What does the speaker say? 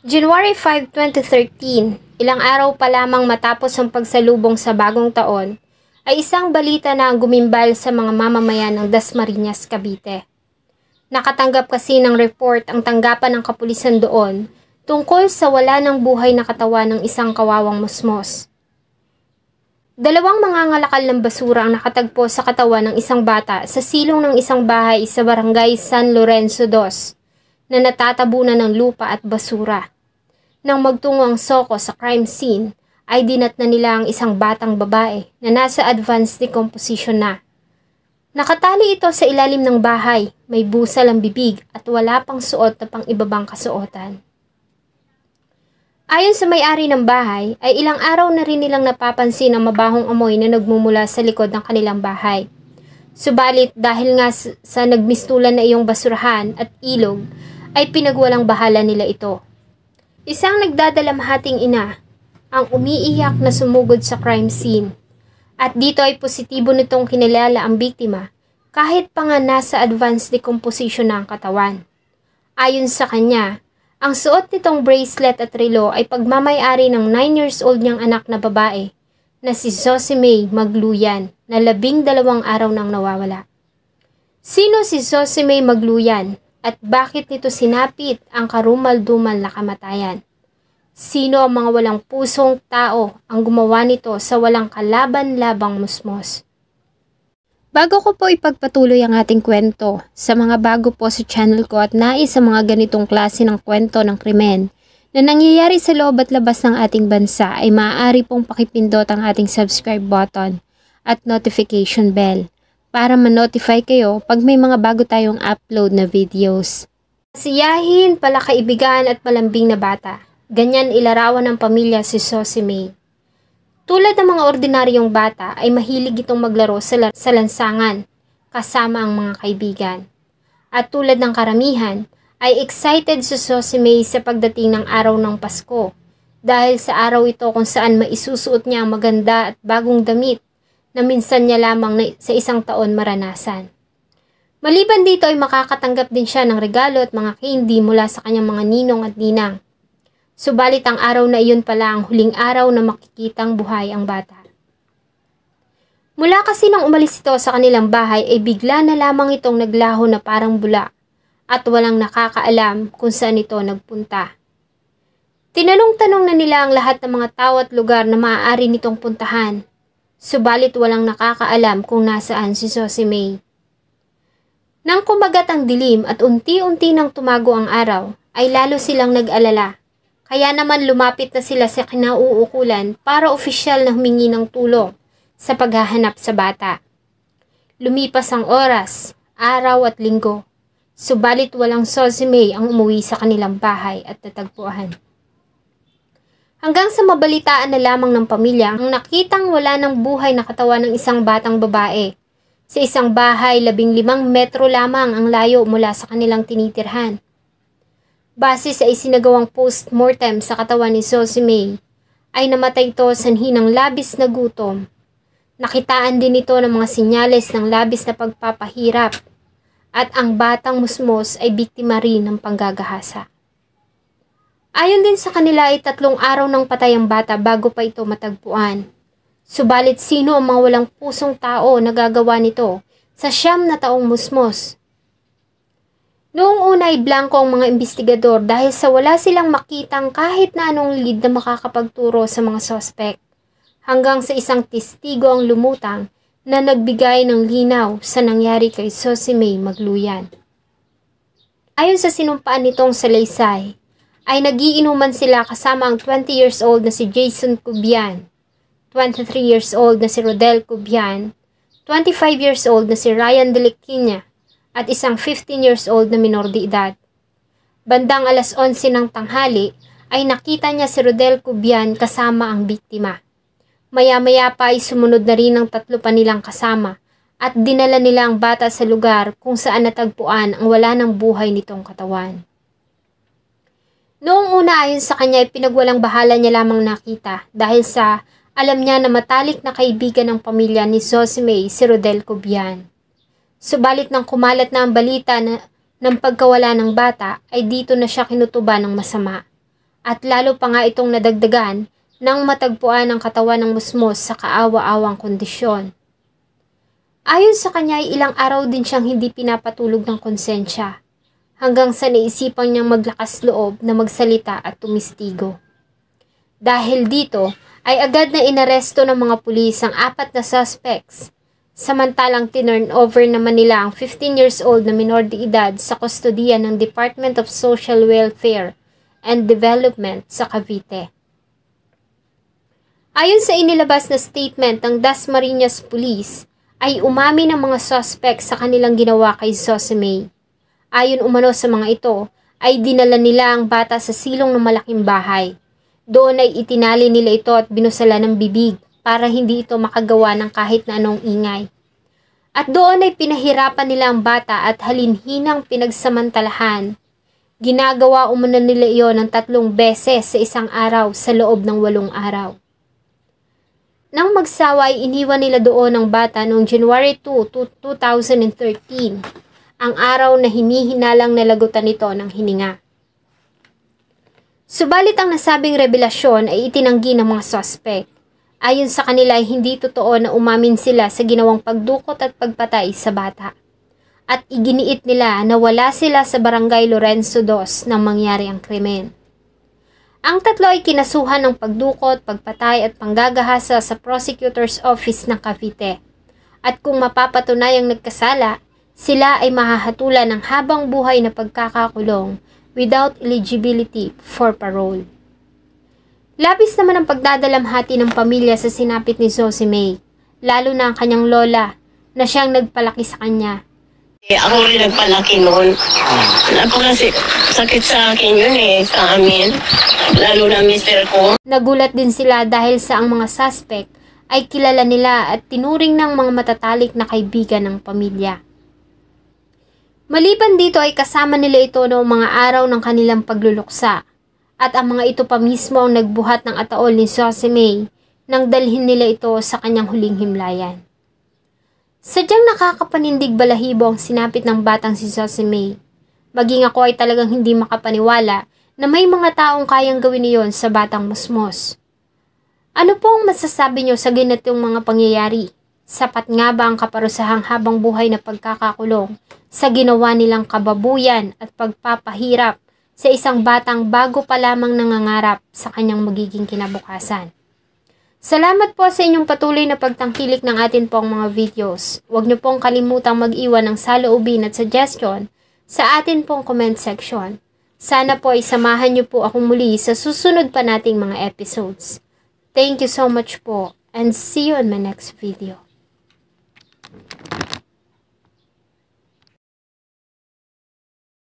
January 5, 2013, ilang araw pa lamang matapos ang pagsalubong sa bagong taon, ay isang balita na gumimbal sa mga mamamayan ng Dasmariñas, Cavite. Nakatanggap kasi ng report ang tanggapan ng kapulisan doon tungkol sa wala ng buhay na katawan ng isang kawawang musmos. Dalawang mangangalakal ng basura ang nakatagpo sa katawan ng isang bata sa silong ng isang bahay sa barangay San Lorenzo 2 na natatabunan ng lupa at basura. Nang magtungo ang SOCO sa crime scene, ay dinatna nila ang isang batang babae na nasa advanced decomposition na. Nakatali ito sa ilalim ng bahay, may busal ang bibig at wala pang suot na pang-ibabang kasuotan. Ayon sa may-ari ng bahay, ay ilang araw na rin nilang napapansin ang mabahong amoy na nagmumula sa likod ng kanilang bahay. Subalit dahil nga sa nagmistulan na iyong basurahan at ilog, ay pinagwalang bahala nila ito. Isang nagdadalamhating ina ang umiiyak na sumugod sa crime scene. At dito ay positibo nitong kinilala ang biktima kahit pa nga nasa advanced decomposition na ang katawan. Ayon sa kanya, ang suot nitong bracelet at relo ay pagmamay-ari ng 9 years old niyang anak na babae na si Zosimay Magluyan na 12 araw nang nawawala. Sino si Zosimay Magluyan? At bakit nito sinapit ang karumal-dumal na kamatayan? Sino ang mga walang pusong tao ang gumawa nito sa walang kalaban-labang musmos? Bago ko po ipagpatuloy ang ating kwento, sa mga bago po sa channel ko at nais sa mga ganitong klase ng kwento ng krimen na nangyayari sa loob at labas ng ating bansa ay maaari pong pakipindot ang ating subscribe button at notification bell para ma-notify kayo pag may mga bago tayong upload na videos. Siyahin, palakaibigan at malambing na bata. Ganyan ilarawan ng pamilya si Zosimay. Tulad ng mga ordinaryong bata ay mahilig itong maglaro sa lansangan kasama ang mga kaibigan. At tulad ng karamihan ay excited si Zosimay sa pagdating ng araw ng Pasko dahil sa araw ito kung saan maisusuot niya ang maganda at bagong damit na minsan niya lamang sa isang taon maranasan. Maliban dito ay makakatanggap din siya ng regalo at mga candy mula sa kanyang mga ninong at ninang. Subalit ang araw na iyon pala ang huling araw na makikitang buhay ang bata. Mula kasi nang umalis ito sa kanilang bahay ay bigla na lamang itong naglaho na parang bula at walang nakakaalam kung saan ito nagpunta. Tinanong-tanong na nila ang lahat ng mga tao at lugar na maaari nitong puntahan. Subalit walang nakakaalam kung nasaan si Zosimay. Nang kumagat ang dilim at unti-unti nang tumago ang araw, ay lalo silang nag-alala. Kaya naman lumapit na sila sa kinauukulan para opisyal na humingi ng tulong sa paghahanap sa bata. Lumipas ang oras, araw at linggo. Subalit walang Zosimay ang umuwi sa kanilang bahay at natagpuan. Hanggang sa mabalitaan na lamang ng pamilya ang nakitang wala ng buhay na katawan ng isang batang babae. Sa isang bahay, 15 metro lamang ang layo mula sa kanilang tinitirhan. Base sa isinagawang post-mortem sa katawan ni Zosimay, ay namatay ito sanhi ng labis na gutom. Nakitaan din ito ng mga sinyales ng labis na pagpapahirap at ang batang musmos ay biktima rin ng panggagahasa. Ayon din sa kanila ay 3 araw nang patay ang bata bago pa ito matagpuan. Subalit sino ang mga walang pusong tao na gagawa nito sa 9 na taong musmos? Noong una ay blanko ang mga investigador dahil sa wala silang makitang kahit na anong lead na makakapagturo sa mga suspect. Hanggang sa isang testigo ang lumutang na nagbigay ng linaw sa nangyari kay Zosimay Magluyan. Ayon sa sinumpaan nitong salaysay, ay nagiinuman sila kasama ang 20 years old na si Jason Cubian, 23 years old na si Rodel Cubian, 25 years old na si Ryan De Lequina, at isang 15 years old na minor de edad. Bandang alas 11 ng tanghali ay nakita niya si Rodel Cubian kasama ang biktima. Maya-maya pa ay sumunod na rin ang 3 pa nilang kasama at dinala nila ang bata sa lugar kung saan natagpuan ang wala ng buhay nitong katawan. Noong una ayon sa kanya ay pinagwalang bahala niya lamang nakita dahil sa alam niya na matalik na kaibigan ng pamilya ni Zosimay si Rodel Cubian. Subalit nang kumalat na ang balita ng pagkawala ng bata ay dito na siya kinutuban ng masama. At lalo pa nga itong nadagdagan nang matagpuan ang katawan ng musmos sa kaawa-awang kondisyon. Ayon sa kanya ay ilang araw din siyang hindi pinapatulog ng konsensya, hanggang sa naisipan niyang maglakas loob na magsalita at tumistigo. Dahil dito ay agad na inaresto ng mga pulis ang 4 na suspects, samantalang tinurn over naman nila ang 15 years old na minor de edad sa kustodiya ng Department of Social Welfare and Development sa Cavite. Ayon sa inilabas na statement ng Dasmariñas Police, ay umami ng mga suspect sa kanilang ginawa kay Zosemay. Ayon umano sa mga ito, ay dinala nila ang bata sa silong ng malaking bahay. Doon ay itinali nila ito at binusala ng bibig para hindi ito makagawa ng kahit na anong ingay. At doon ay pinahirapan nila ang bata at halinhinang pinagsamantalahan. Ginagawa umano nila iyon ng 3 beses sa isang araw sa loob ng 8 araw. Nang magsawa ay iniwan nila doon ang bata noong January 2, 2013, ang araw na hinihinalang nalagutan nito ng hininga. Subalit ang nasabing revelasyon ay itinanggi ng mga suspect. Ayon sa kanila ay hindi totoo na umamin sila sa ginawang pagdukot at pagpatay sa bata. At iginiit nila na wala sila sa barangay Lorenzo 2 nang mangyari ang krimen. Ang 3 ay kinasuhan ng pagdukot, pagpatay at panggagahasa sa Prosecutor's Office ng Cavite. At kung mapapatunayang nagkasala, sila ay mahahatulan ng habang buhay na pagkakakulong without eligibility for parole. Labis naman ang pagdadalamhati ng pamilya sa sinapit ni Zosemay, lalo na ang kanyang lola na siyang nagpalaki sa kanya. Ako rin nagpalaki noon. Napakasakit sa akin yun sa amin. Lalo na mister ko. Nagulat din sila dahil sa ang mga suspect ay kilala nila at tinuring ng mga matatalik na kaibigan ng pamilya. Maliban dito ay kasama nila ito noong mga araw ng kanilang pagluluksa. At ang mga ito pa mismo ang nagbuhat ng ataol ni Zosemay nang dalhin nila ito sa kanyang huling himlayan. Sadyang nakakapanindig balahibo ang sinapit ng batang si Zosemay. Maging ako ay talagang hindi makapaniwala na may mga taong kayang gawin iyon sa batang musmos. Ano po ang masasabi niyo sa ganitong mga pangyayari? Sapat nga ba ang kaparusahang habang buhay na pagkakakulong sa ginawa nilang kababuyan at pagpapahirap sa isang batang bago pa lamang nangangarap sa kanyang magiging kinabukasan? Salamat po sa inyong patuloy na pagtangkilik ng atin pong mga videos. Huwag niyo pong kalimutang mag-iwan ng saloobin at suggestion sa atin pong comment section. Sana po ay samahan niyo po ako muli sa susunod pa nating mga episodes. Thank you so much po and see you in my next video.